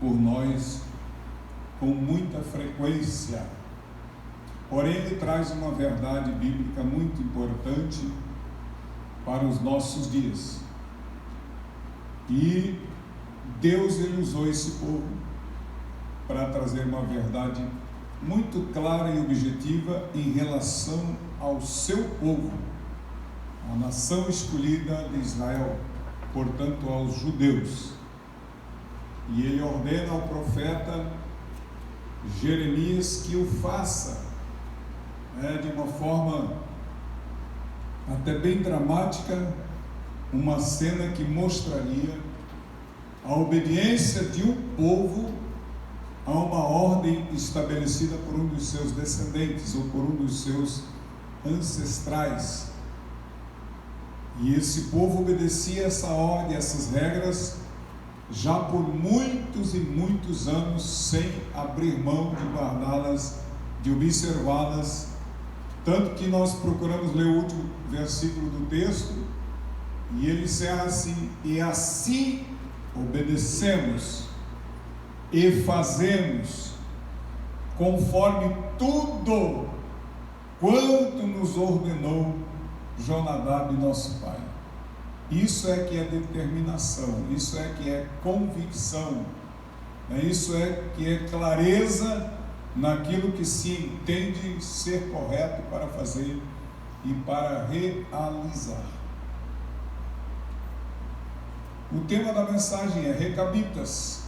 por nós com muita frequência. Porém, ele traz uma verdade bíblica muito importante para os nossos dias. E Deus, ele usou esse povo para trazer uma verdade muito clara e objetiva em relação ao seu povo, a nação escolhida de Israel, portanto aos judeus. E ele ordena ao profeta Jeremias que o faça de uma forma até bem dramática, uma cena que mostraria a obediência de um povo a uma ordem estabelecida por um dos seus descendentes ou por um dos seus ancestrais. E esse povo obedecia essa ordem, essas regras, já por muitos e muitos anos, sem abrir mão de guardá-las, de observá-las. Tanto que nós procuramos ler o último versículo do texto, e ele encerra assim: e assim obedecemos e fazemos conforme tudo quanto nos ordenou Jonadab, nosso pai. Isso é que é determinação, isso é que é convicção, isso é que é clareza naquilo que se entende ser correto para fazer e para realizar. O tema da mensagem é Recabitas,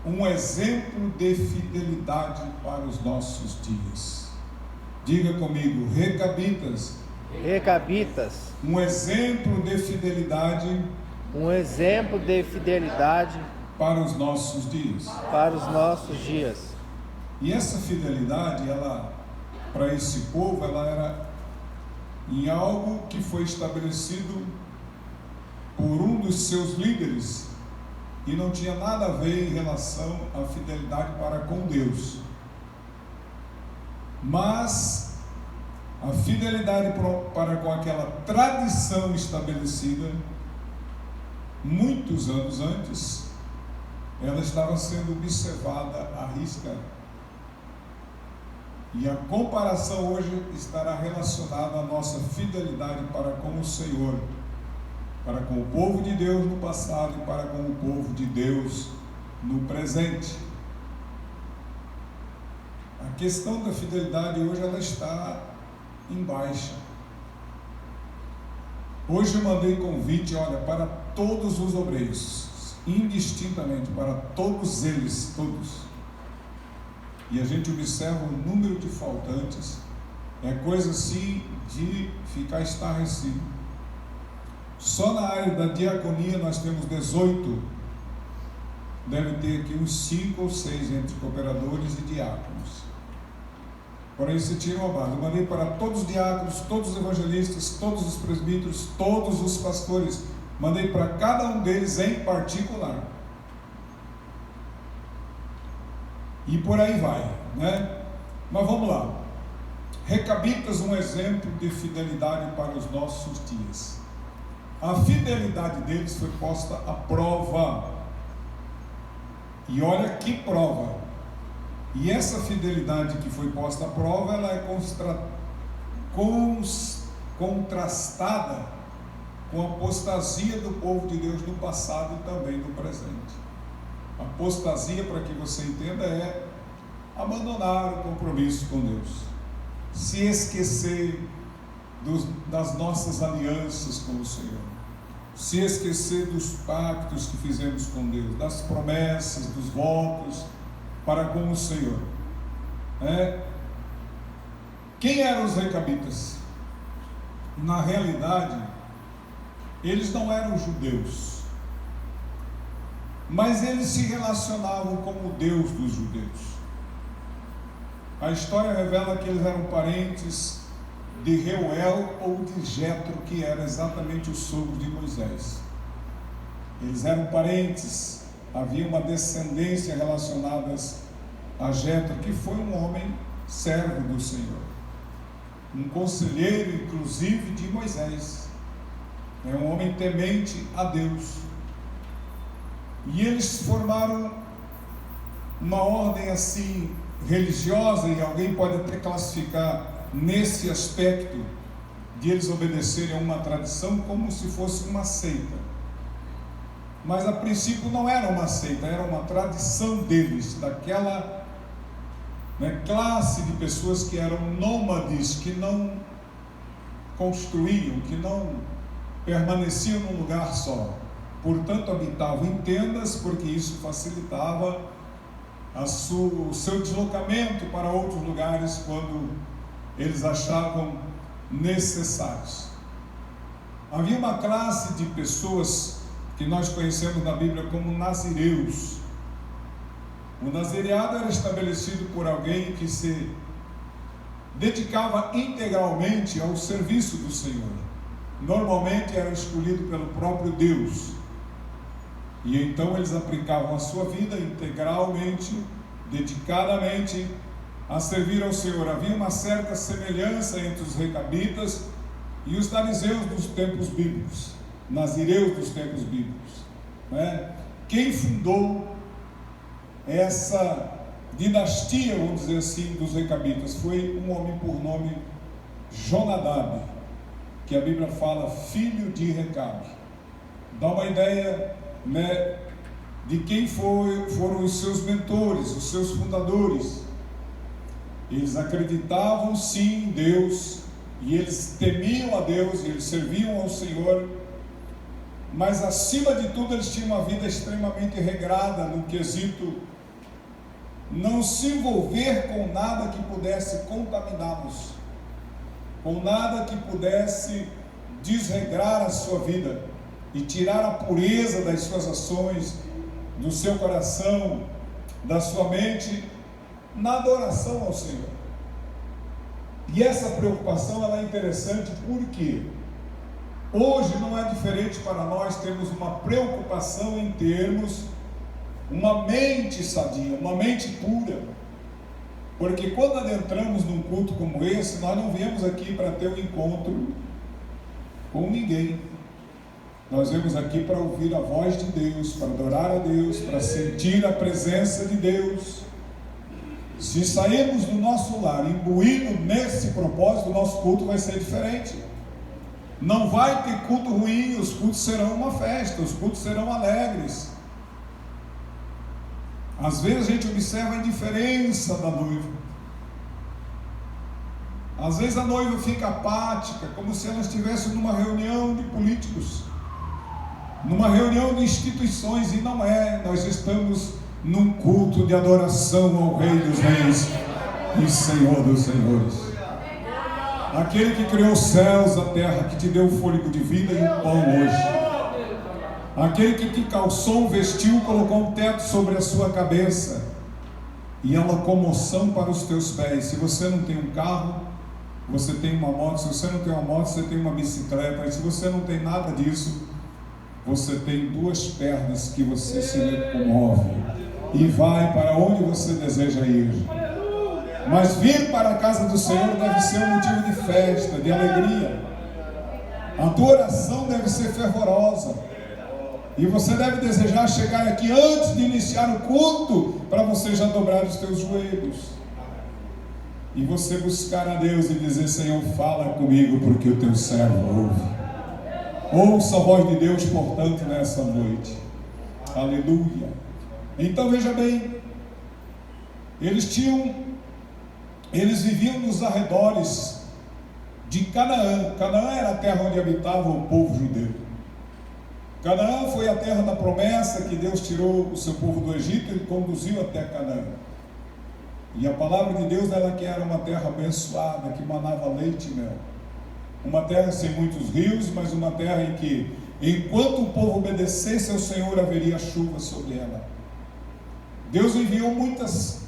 um exemplo de fidelidade para os nossos dias. Diga comigo, Recabitas. Recabitas. Um exemplo de fidelidade. Um exemplo de fidelidade para os nossos dias. Para os nossos dias. E essa fidelidade, para esse povo, ela era em algo que foi estabelecido por um dos seus líderes e não tinha nada a ver em relação à fidelidade para com Deus. Mas a fidelidade para com aquela tradição estabelecida muitos anos antes, ela estava sendo observada à risca. E a comparação hoje estará relacionada à nossa fidelidade para com o Senhor, para com o povo de Deus no passado e para com o povo de Deus no presente. A questão da fidelidade hoje ela está em baixa. Hoje eu mandei convite, para todos os obreiros, indistintamente, para todos eles, todos. E a gente observa o número de faltantes, é coisa assim de ficar estarrecido. Só na área da diaconia nós temos 18, deve ter aqui uns 5 ou 6 entre cooperadores e diáconos. Porém, se tira uma base. Eu mandei para todos os diáconos, todos os evangelistas, todos os presbíteros, todos os pastores. Mandei para cada um deles em particular. E por aí vai, né? Mas vamos lá. Recabitas, um exemplo de fidelidade para os nossos dias. A fidelidade deles foi posta à prova. E olha que prova. E essa fidelidade que foi posta à prova, ela é contrastada com a apostasia do povo de Deus no passado e também no presente. Apostasia, para que você entenda, é abandonar o compromisso com Deus, se esquecer das nossas alianças com o Senhor, se esquecer dos pactos que fizemos com Deus, das promessas, dos votos para com o Senhor. Quem eram os recabitas? Na realidade, eles não eram judeus, mas eles se relacionavam com o Deus dos judeus. A história revela que eles eram parentes de Reuel ou de Jetro, que era exatamente o sogro de Moisés. Eles eram parentes, havia uma descendência relacionada a Jetro, que foi um homem servo do Senhor, um conselheiro inclusive de Moisés, um homem temente a Deus. E eles formaram uma ordem assim religiosa, e alguém pode até classificar nesse aspecto de eles obedecerem a uma tradição como se fosse uma seita. Mas a princípio não era uma seita, era uma tradição deles, daquela classe de pessoas que eram nômades, que não construíam, que não permaneciam num lugar só. Portanto, habitavam em tendas, porque isso facilitava o seu deslocamento para outros lugares quando eles achavam necessários. Havia uma classe de pessoas que nós conhecemos na Bíblia como nazireus. O nazireado era estabelecido por alguém que se dedicava integralmente ao serviço do Senhor. Normalmente era escolhido pelo próprio Deus, e então eles aplicavam a sua vida integralmente, dedicadamente a servir ao Senhor. Havia uma certa semelhança entre os recabitas e os narizeus dos tempos bíblicos, nazireus dos tempos bíblicos, Quem fundou essa dinastia, vamos dizer assim, dos recabitas foi um homem por nome Jonadab, que a Bíblia fala filho de Recabe. Dá uma ideia de quem foram os seus mentores, os seus fundadores. Eles acreditavam sim em Deus, e eles temiam a Deus, e eles serviam ao Senhor, mas acima de tudo eles tinham uma vida extremamente regrada no quesito não se envolver com nada que pudesse contaminá-los, com nada que pudesse desregrar a sua vida e tirar a pureza das suas ações, do seu coração, da sua mente, na adoração ao Senhor. E essa preocupação ela é interessante porque hoje não é diferente para nós termos uma preocupação em termos uma mente sadia, uma mente pura. Porque quando adentramos num culto como esse, nós não viemos aqui para ter um encontro com ninguém. Nós viemos aqui para ouvir a voz de Deus, para adorar a Deus, para sentir a presença de Deus. Se sairmos do nosso lar imbuído nesse propósito, o nosso culto vai ser diferente. Não vai ter culto ruim, os cultos serão uma festa, os cultos serão alegres. Às vezes a gente observa a indiferença da noiva. Às vezes a noiva fica apática, como se ela estivesse numa reunião de políticos, numa reunião de instituições, e não é. Nós estamos num culto de adoração ao Rei dos Reis e Senhor dos Senhores, aquele que criou os céus, a terra, que te deu o fôlego de vida e o pão hoje, aquele que te calçou, vestiu, colocou um teto sobre a sua cabeça e a locomoção para os teus pés. Se você não tem um carro, você tem uma moto. Se você não tem uma moto, você tem uma bicicleta. E se você não tem nada disso, você tem duas pernas que você se locomove e vai para onde você deseja ir. Mas vir para a casa do Senhor deve ser um motivo de festa, de alegria. A tua oração deve ser fervorosa, e você deve desejar chegar aqui antes de iniciar o culto, para você já dobrar os teus joelhos e você buscar a Deus e dizer: Senhor, fala comigo, porque o teu servo ouve. Ouça a voz de Deus, portanto, nessa noite. Aleluia. Então veja bem, eles viviam nos arredores de Canaã. Canaã era a terra onde habitava o povo judeu. Canaã foi a terra da promessa, que Deus tirou o seu povo do Egito e conduziu até Canaã. E a palavra de Deus era que era uma terra abençoada, que manava leite e mel. Uma terra sem muitos rios, mas uma terra em que, enquanto o povo obedecesse ao Senhor, haveria chuva sobre ela. Deus enviou muitas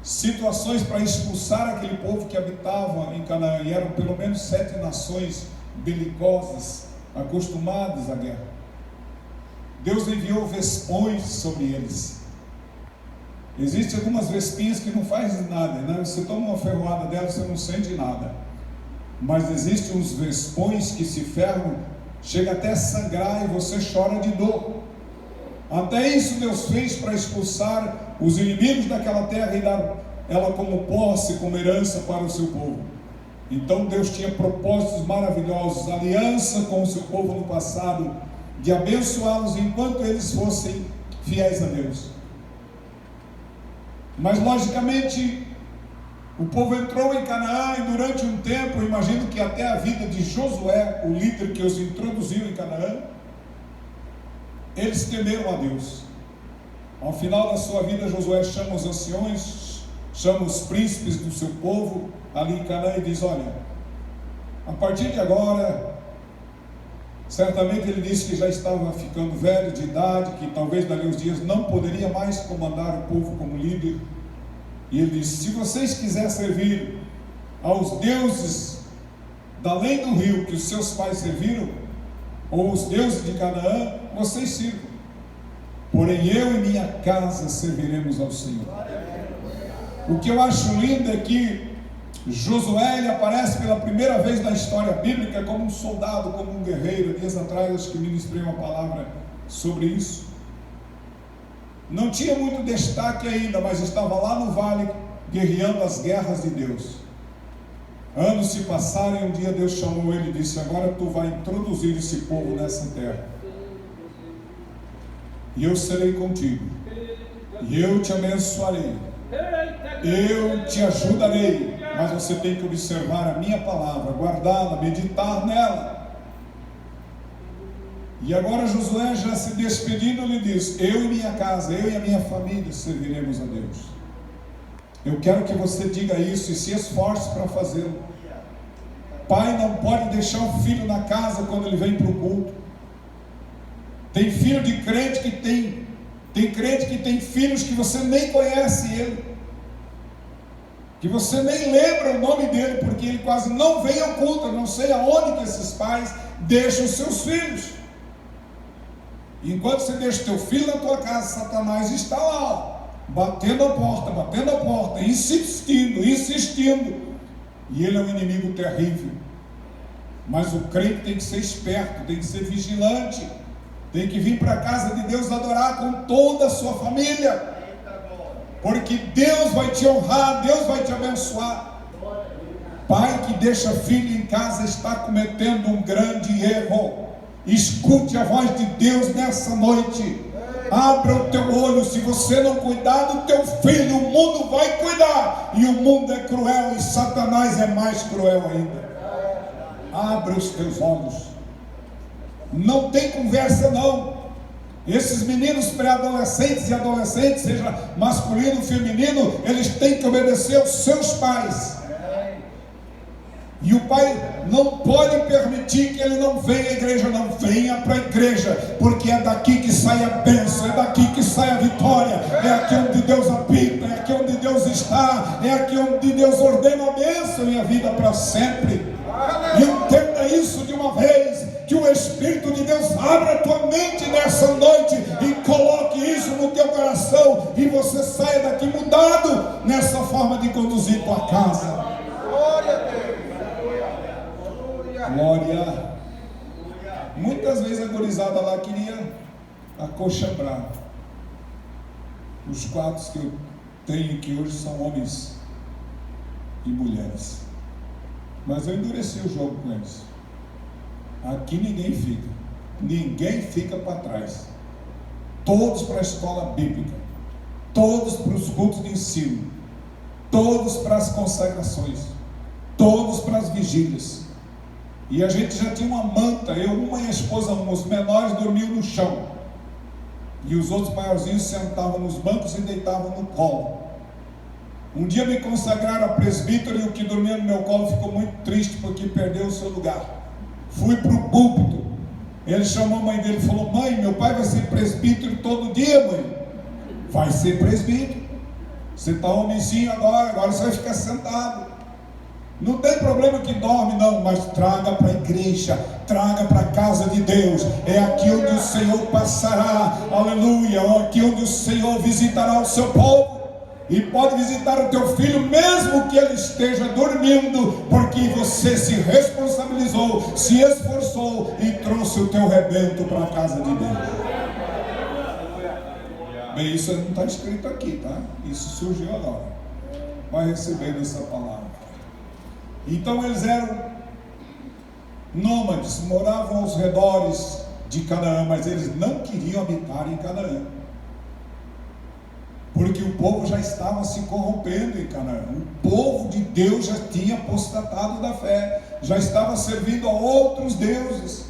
situações para expulsar aquele povo que habitava em Canaã, e eram pelo menos 7 nações belicosas, acostumadas à guerra. Deus enviou vespões sobre eles. Existem algumas vespinhas que não fazem nada, né? Você toma uma ferroada dela, você não sente nada. Mas existem uns vespões que se ferram, chega até a sangrar e você chora de dor. Até isso Deus fez para expulsar os inimigos daquela terra e dar ela como posse, como herança para o seu povo. Então Deus tinha propósitos maravilhosos, aliança com o seu povo no passado, de abençoá-los enquanto eles fossem fiéis a Deus. Mas logicamente o povo entrou em Canaã e durante um tempo, eu imagino que até a vida de Josué, o líder que os introduziu em Canaã, eles temeram a Deus. Ao final da sua vida, Josué chama os anciões, chama os príncipes do seu povo ali em Canaã e diz: olha, a partir de agora, certamente ele disse que já estava ficando velho de idade, que talvez dali uns dias não poderia mais comandar o povo como líder. E ele disse: se vocês quiserem servir aos deuses da além do rio que os seus pais serviram, ou os deuses de Canaã, vocês sirvam. Porém eu e minha casa serviremos ao Senhor. O que eu acho lindo é que Josué, ele aparece pela primeira vez na história bíblica como um soldado, como um guerreiro. Dias atrás acho que ministrei uma palavra sobre isso. Não tinha muito destaque ainda, mas estava lá no vale guerreando as guerras de Deus. Anos se passaram e um dia Deus chamou ele e disse: agora tu vai introduzir esse povo nessa terra, e eu serei contigo, e eu te abençoarei, eu te ajudarei, mas você tem que observar a minha palavra, guardá-la, meditar nela. E agora Josué, já se despedindo, lhe diz: eu e minha casa, eu e a minha família serviremos a Deus. Eu quero que você diga isso e se esforce para fazê-lo. Pai não pode deixar o filho na casa quando ele vem para o culto. Tem filho de crente que tem crente que tem filhos que você nem conhece ele, que você nem lembra o nome dele, porque ele quase não vem ao culto. Eu não sei aonde que esses pais deixam os seus filhos. E enquanto você deixa o teu filho na tua casa, Satanás está lá, batendo a porta, insistindo, e ele é um inimigo terrível. Mas o crente tem que ser esperto, tem que ser vigilante, tem que vir para a casa de Deus adorar com toda a sua família, porque Deus vai te honrar, Deus vai te abençoar. Pai que deixa filho em casa está cometendo um grande erro. Escute a voz de Deus nessa noite. Abra o teu olho. Se você não cuidar do teu filho, o mundo vai cuidar, e o mundo é cruel, e Satanás é mais cruel ainda. Abra os teus olhos. Não tem conversa não. Esses meninos pré-adolescentes e adolescentes, seja masculino ou feminino, eles têm que obedecer aos seus pais. E o pai não pode permitir que ele não venha à igreja. Não venha para a igreja, porque é daqui que sai a bênção, é daqui que sai a vitória, é aqui onde Deus habita, é aqui onde Deus está, é aqui onde Deus ordena a bênção e a vida para sempre. E entenda isso de uma vez, que o Espírito de Deus abra a tua mente nessa noite e coloque isso no teu coração, e você saia daqui mudado nessa forma de conduzir tua casa. Glória a Deus. Glória. Muitas vezes a gurizada lá queria acochambrar. Os quadros que eu tenho aqui hoje são homens e mulheres, mas eu endureci o jogo com eles. Aqui ninguém fica para trás. Todos para a escola bíblica, todos para os cultos de ensino, todos para as consagrações, todos para as vigílias. E a gente já tinha uma manta, eu, uma e a esposa, os menores dormiam no chão, e os outros maiorzinhos sentavam nos bancos e deitavam no colo. Um dia me consagraram a presbítero, e o que dormia no meu colo ficou muito triste porque perdeu o seu lugar. Fui para o púlpito, ele chamou a mãe dele e falou: mãe, meu pai vai ser presbítero todo dia, mãe. Vai ser presbítero, você está homenzinho agora você vai ficar sentado. Não tem problema que dorme não, mas traga para a igreja, traga para a casa de Deus. É aqui onde o Senhor passará, aleluia, é aqui onde o Senhor visitará o seu povo. E pode visitar o teu filho mesmo que ele esteja dormindo, porque você se responsabilizou, se esforçou e trouxe o teu rebento para a casa de Deus. Bem, isso não está escrito aqui, tá? Isso surgiu agora. Vai recebendo essa palavra. Então eles eram nômades, moravam aos redores de Canaã, mas eles não queriam habitar em Canaã, porque o povo já estava se corrompendo em Canaã. O povo de Deus já tinha apostatado da fé, já estava servindo a outros deuses,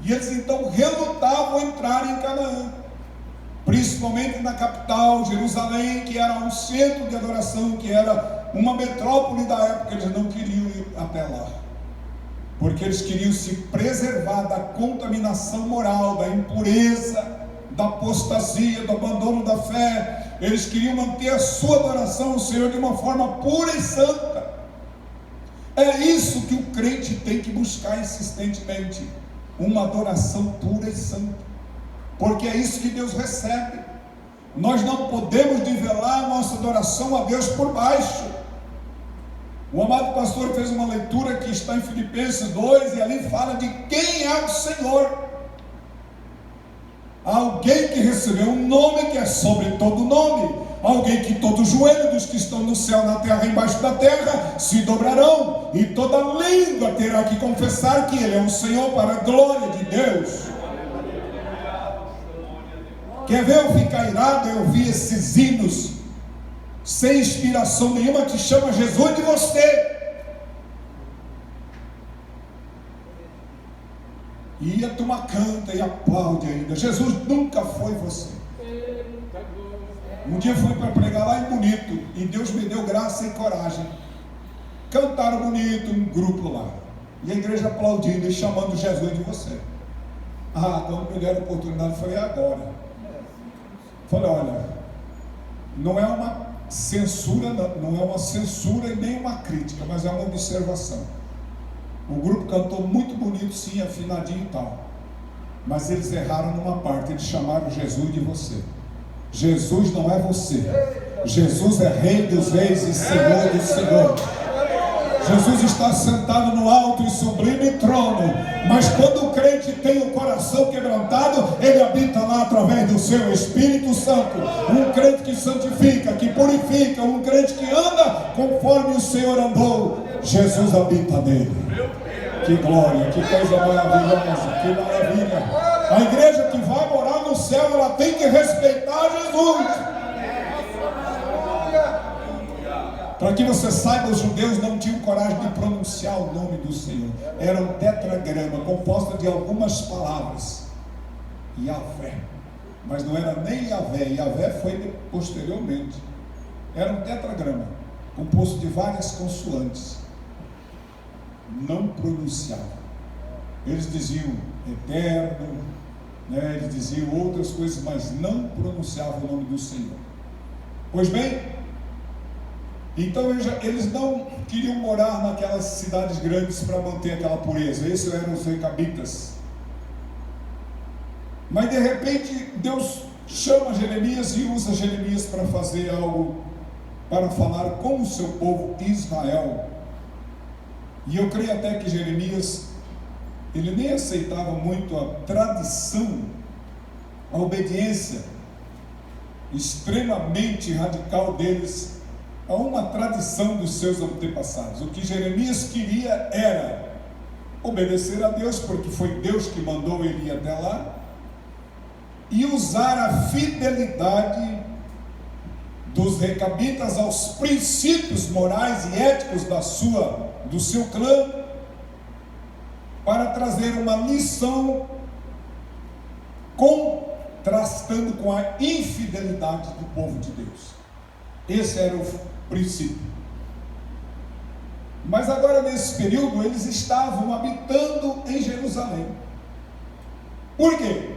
e eles então relutavam entrar em Canaã, principalmente na capital, Jerusalém, que era um centro de adoração, que era uma metrópole da época. Eles não queriam ir até lá, porque eles queriam se preservar da contaminação moral, da impureza, da apostasia, do abandono da fé. Eles queriam manter a sua adoração ao Senhor de uma forma pura e santa. É isso que o crente tem que buscar insistentemente, uma adoração pura e santa, porque é isso que Deus recebe. Nós não podemos nivelar a nossa adoração a Deus por baixo. O amado pastor fez uma leitura que está em Filipenses 2, e ali fala de quem é o Senhor. Alguém que recebeu um nome que é sobre todo nome, alguém que todo joelho dos que estão no céu, na terra e embaixo da terra se dobrarão, e toda língua terá que confessar que Ele é um Senhor, para a glória de Deus. Quer ver eu ficar irado? Eu vi esses hinos sem inspiração nenhuma, que chama Jesus de você. E a turma canta e aplaude ainda. Jesus nunca foi você. Um dia eu fui para pregar lá em Bonito, e Deus me deu graça e coragem. Cantaram bonito, um grupo lá, e a igreja aplaudindo e chamando Jesus de você. Quando me deram a oportunidade, eu falei, agora. Falei, olha, não é uma censura, não é uma censura e nem uma crítica, mas é uma observação. O grupo cantou muito bonito, sim, afinadinho e tal, mas eles erraram numa parte. Eles chamaram Jesus de você. Jesus não é você. Jesus é Rei dos Reis e Senhor dos Senhores. Jesus está sentado no alto e sublime trono, mas quando o crente tem o coração quebrantado, ele habita lá através do seu Espírito Santo. Um crente que santifica, que purifica, um crente que anda conforme o Senhor andou, Jesus habita nele. Que glória, que coisa maravilhosa, que maravilha. A igreja que vai morar no céu, ela tem que respeitar Jesus. Para que você saiba, os judeus não tinham coragem de pronunciar o nome do Senhor. Era um tetragrama composto de algumas palavras. Yahvé. Mas não era nem Yahvé. Yahvé foi posteriormente. Era um tetragrama composto de várias consoantes. Não pronunciava. Eles diziam eterno, né? Eles diziam outras coisas, mas não pronunciavam o nome do Senhor. Pois bem, então eles não queriam morar naquelas cidades grandes para manter aquela pureza. Esses eram os recabitas. Mas de repente Deus chama Jeremias e usa Jeremias para fazer algo, para falar com o seu povo Israel. E eu creio até que Jeremias, ele nem aceitava muito a tradição, a obediência extremamente radical deles a uma tradição dos seus antepassados. O que Jeremias queria era obedecer a Deus, porque foi Deus que mandou ele ir até lá, e usar a fidelidade dos recabitas aos princípios morais e éticos do seu clã, para trazer uma lição contrastando com a infidelidade do povo de Deus. Esse era o princípio. Mas agora, nesse período, eles estavam habitando em Jerusalém. Por quê?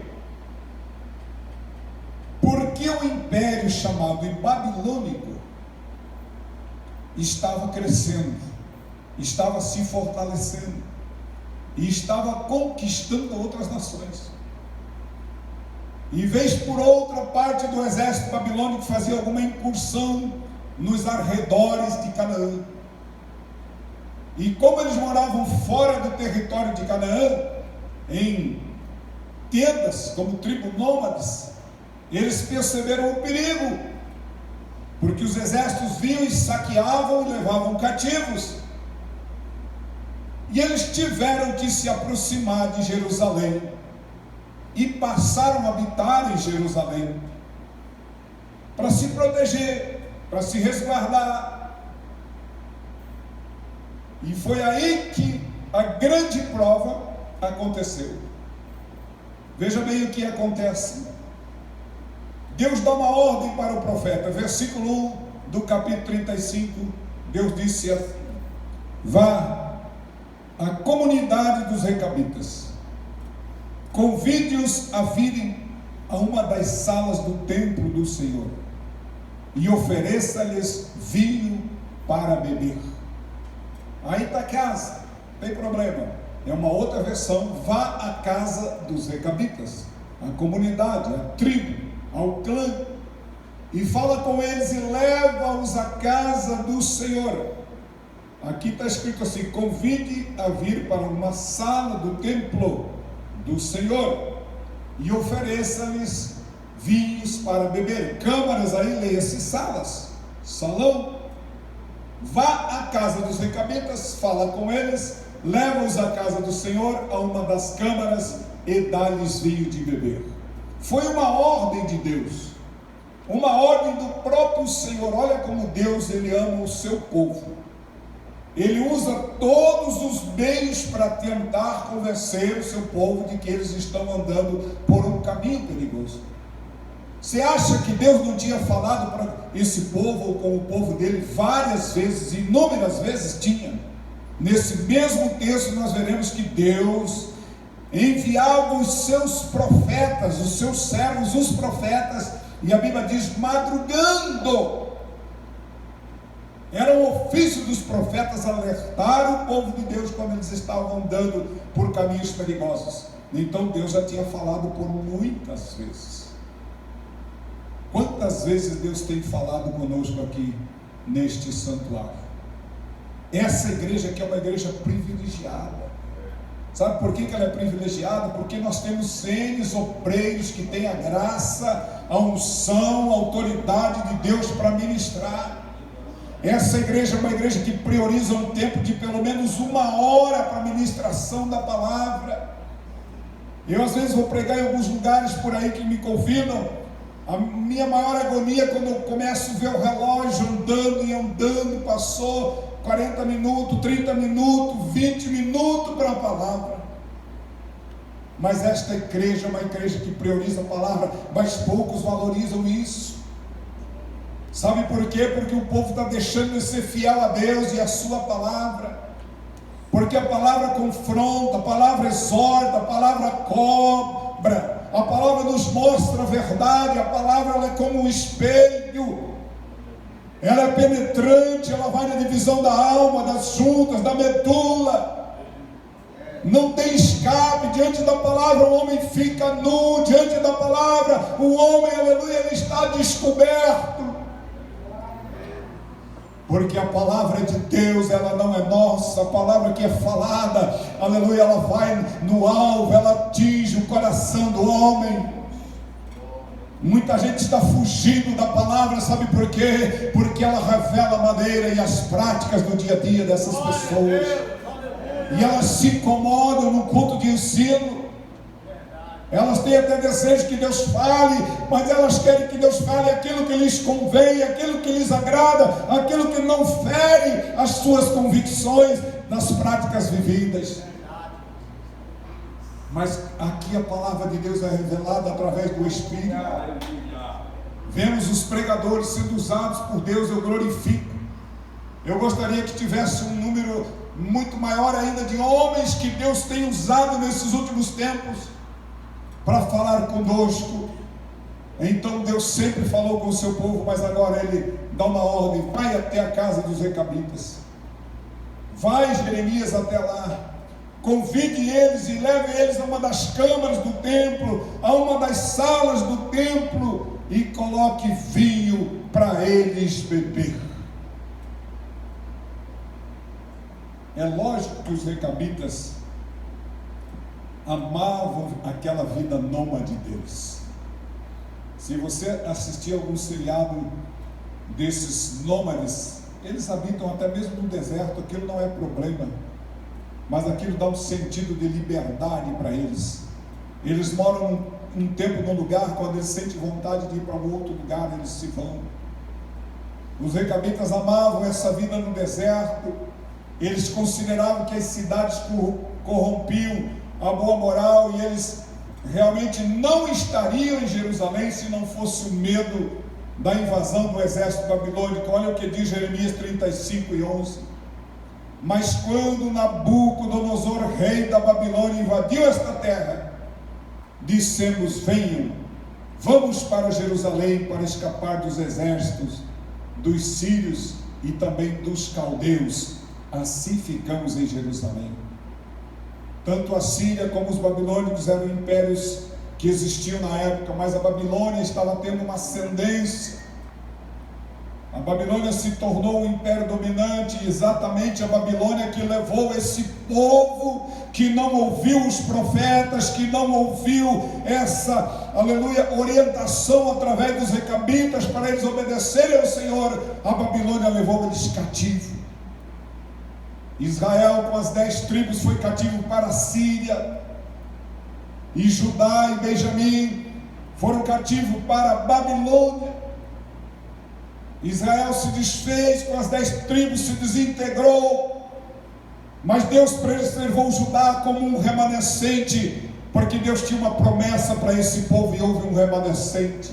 Porque o império chamado babilônico estava crescendo, estava se fortalecendo e estava conquistando outras nações. E vez por outra, parte do exército babilônico fazia alguma incursão nos arredores de Canaã. E como eles moravam fora do território de Canaã, em tendas, como tribo nômades, Eles perceberam o perigo, porque os exércitos vinham e saqueavam e levavam cativos. E eles tiveram que se aproximar de Jerusalém e passaram a habitar em Jerusalém para se proteger, para se resguardar. E foi aí que a grande prova aconteceu. Veja bem o que acontece. Deus dá uma ordem para o profeta. Versículo 1 do capítulo 35, Deus disse assim: vá à comunidade dos recabitas, convide-os a virem a uma das salas do templo do Senhor e ofereça-lhes vinho para beber. Aí está a casa, não tem problema. É uma outra versão: vá à casa dos recabitas, a comunidade, a tribo, ao clã, e fala com eles e leva-os à casa do Senhor. Aqui está escrito assim: convide a vir para uma sala do templo do Senhor e ofereça-lhes vinhos para beber. Câmaras, aí leia-se salas, salão. Vá à casa dos recabitas, fala com eles, leva-os à casa do Senhor, a uma das câmaras, e dá-lhes vinho de beber. Foi uma ordem de Deus, uma ordem do próprio Senhor. Olha como Deus, Ele ama o seu povo. Ele usa todos os meios para tentar convencer o seu povo de que eles estão andando por um caminho perigoso. Você acha que Deus não tinha falado para esse povo, ou com o povo dele, várias vezes, inúmeras vezes? Tinha. Nesse mesmo texto nós veremos que Deus enviava os seus profetas, os seus servos, os profetas, e a Bíblia diz madrugando. Era o ofício dos profetas alertar o povo de Deus quando eles estavam andando por caminhos perigosos. Então Deus já tinha falado por muitas vezes. Quantas vezes Deus tem falado conosco aqui neste santuário? Essa igreja aqui é uma igreja privilegiada. Sabe por que ela é privilegiada? Porque nós temos seres obreiros que têm a graça, a unção, a autoridade de Deus para ministrar. Essa igreja é uma igreja que prioriza um tempo de pelo menos 1 hora para a ministração da palavra. Eu às vezes vou pregar em alguns lugares por aí que me convidam. A minha maior agonia é quando eu começo a ver o relógio andando e andando, passou 40 minutos, 30 minutos, 20 minutos para a palavra. Mas esta igreja é uma igreja que prioriza a palavra, mas poucos valorizam isso. Sabe por quê? Porque o povo está deixando de ser fiel a Deus e a sua palavra. Porque a palavra confronta, a palavra exorta, a palavra cobra, a palavra nos mostra a verdade, a palavra ela é como um espelho. Ela é penetrante, ela vai na divisão da alma, das juntas, da medula. Não tem escape. Diante da palavra o homem fica nu. Diante da palavra o homem, aleluia, ele está descoberto. Porque a palavra de Deus, ela não é nossa. A palavra que é falada, aleluia, ela vai no alvo, ela atinge o coração do homem. Muita gente está fugindo da palavra, sabe por quê? Porque ela revela a maneira e as práticas do dia a dia dessas pessoas. E elas se incomodam no culto de ensino. Elas têm até desejo que Deus fale, mas elas querem que Deus fale aquilo que lhes convém, aquilo que lhes agrada, aquilo que não fere as suas convicções das práticas vividas. Mas aqui a palavra de Deus é revelada através do Espírito. Vemos os pregadores sendo usados por Deus, eu glorifico. Eu gostaria que tivesse um número muito maior ainda de homens que Deus tem usado nesses últimos tempos para falar conosco. Então Deus sempre falou com o seu povo, mas agora Ele dá uma ordem: vai até a casa dos recabitas, vai Jeremias até lá, convide eles e leve eles a uma das câmaras do templo, a uma das salas do templo, e coloque vinho para eles beber. É lógico que os recabitas amavam aquela vida nômade deles. Se você assistir algum seriado desses nômades, eles habitam até mesmo no deserto, aquilo não é problema, mas aquilo dá um sentido de liberdade para eles. Eles moram um tempo num lugar, quando eles sentem vontade de ir para um outro lugar, eles se vão. Os recabitas amavam essa vida no deserto. Eles consideravam que as cidades corrompiam a boa moral, e eles realmente não estariam em Jerusalém se não fosse o medo da invasão do exército babilônico. Olha o que diz Jeremias 35:11. Mas quando Nabucodonosor, rei da Babilônia, invadiu esta terra, dissemos: venham, vamos para Jerusalém para escapar dos exércitos dos sírios e também dos caldeus. Assim ficamos em Jerusalém. Tanto a Síria como os babilônicos eram impérios que existiam na época, mas a Babilônia estava tendo uma ascendência. A Babilônia se tornou um império dominante, e exatamente a Babilônia que levou esse povo que não ouviu os profetas, que não ouviu essa, aleluia, orientação através dos recabitas para eles obedecerem ao Senhor. A Babilônia levou eles cativos. Israel com as 10 tribos foi cativo para a Síria, e Judá e Benjamim foram cativos para a Babilônia. Israel se desfez, com as 10 tribos se desintegrou, mas Deus preservou Judá como um remanescente, porque Deus tinha uma promessa para esse povo e houve um remanescente.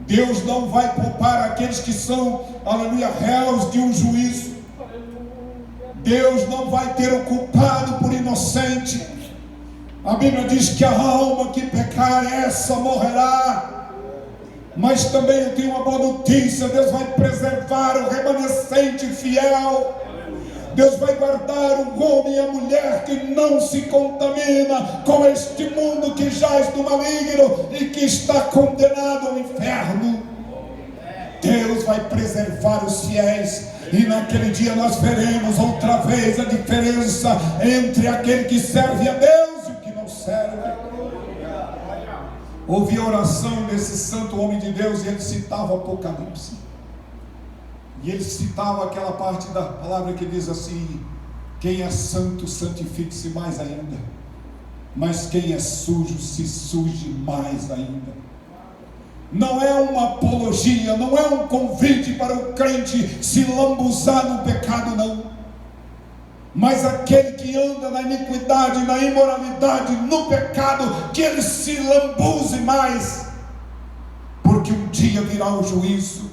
Deus não vai poupar aqueles que são, aleluia, réus de um juízo. Deus não vai ter o culpado por inocente. A Bíblia diz que a alma que pecar, essa morrerá. Mas também eu tenho uma boa notícia: Deus vai preservar o remanescente fiel. Deus vai guardar o homem e a mulher que não se contamina com este mundo que jaz do maligno e que está condenado ao inferno. Deus vai preservar os fiéis. E naquele dia nós veremos outra vez a diferença entre aquele que serve a Deus e o que não serve. Ouvi a oração desse santo homem de Deus, e ele citava Apocalipse. E ele citava aquela parte da palavra que diz assim: quem é santo, santifique-se mais ainda, mas quem é sujo, se suje mais ainda. Não é uma apologia, não é um convite para o crente se lambuzar no pecado, não. Mas aquele que anda na iniquidade, na imoralidade, no pecado, que ele se lambuze mais, porque um dia virá o juízo.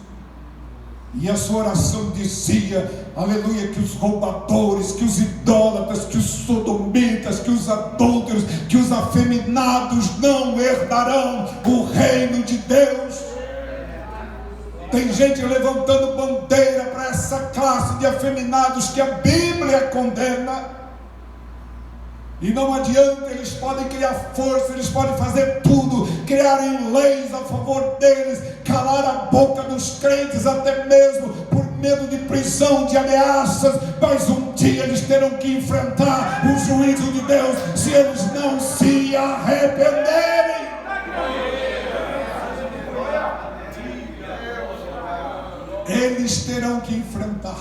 E a sua oração dizia, aleluia, que os roubadores, que os idólatras, que os sodomitas, que os adúlteros, que os afeminados não herdarão o reino de Deus. Tem gente levantando bandeira para essa classe de afeminados que a Bíblia condena. E não adianta, eles podem criar força, eles podem fazer tudo, criarem leis a favor deles, calar a boca dos crentes até mesmo por medo de prisão, de ameaças, mas um dia eles terão que enfrentar o juízo de Deus se eles não se arrependerem. Eles terão que enfrentar.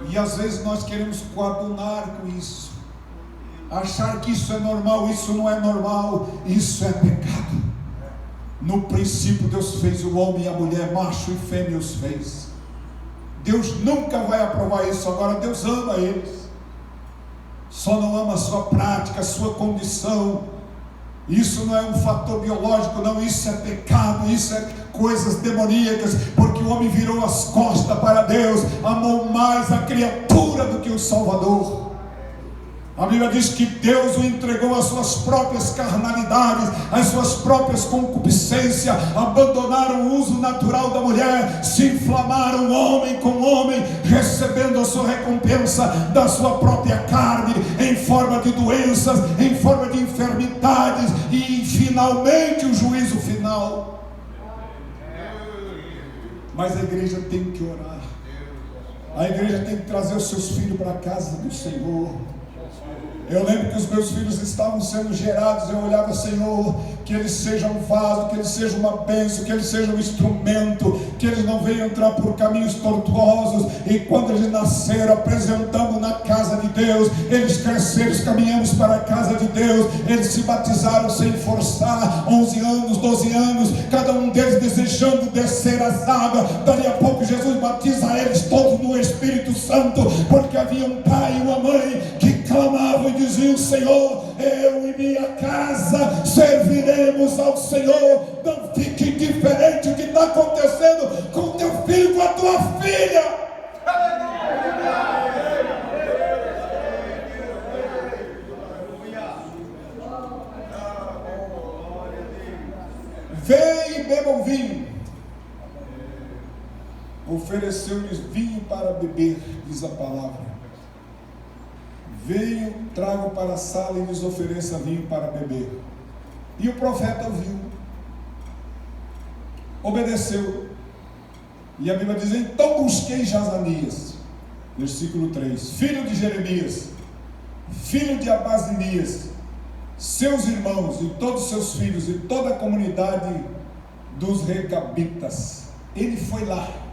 E às vezes nós queremos coadunar com isso, achar que isso é normal. Isso não é normal, isso é pecado. No princípio Deus fez o homem e a mulher, macho e fêmea os fez. Deus nunca vai aprovar isso. Agora Deus ama eles, só não ama a sua prática, a sua condição. Isso não é um fator biológico, não. Isso é pecado, isso é coisas demoníacas, porque o homem virou as costas para Deus, amou mais a criatura do que o Salvador. A Bíblia diz que Deus o entregou às suas próprias carnalidades, às suas próprias concupiscências, abandonaram o uso natural da mulher, se inflamaram homem com homem, recebendo a sua recompensa da sua própria carne, em forma de doenças, em forma de enfermidades, e finalmente o juízo final. Mas a igreja tem que orar, a igreja tem que trazer os seus filhos para a casa do Senhor. Eu lembro que os meus filhos estavam sendo gerados, eu olhava, Senhor, que eles sejam vaso, que eles sejam uma bênção, que eles sejam um instrumento, que eles não venham entrar por caminhos tortuosos, e quando eles nasceram apresentando na casa de Deus, eles cresceram, caminhamos para a casa de Deus, eles se batizaram sem forçar, 11 anos, 12 anos, cada um deles desejando descer as águas. Dali a pouco Jesus batiza eles todos no Espírito Santo, porque havia um pai e uma mãe que clamavam e diziam: Senhor, eu e minha casa serviremos ao Senhor. Não fique indiferente o que está acontecendo com o teu filho, com a tua filha. Vem e bebam vinho. Ofereceu-lhes vinho para beber, diz a palavra. Veio, trago para a sala e lhes ofereça vinho para beber. E o profeta ouviu, obedeceu. E a Bíblia diz: então busquei Jazanias, versículo 3, filho de Jeremias, filho de Abazinias, seus irmãos e todos seus filhos e toda a comunidade dos Recabitas. Ele foi lá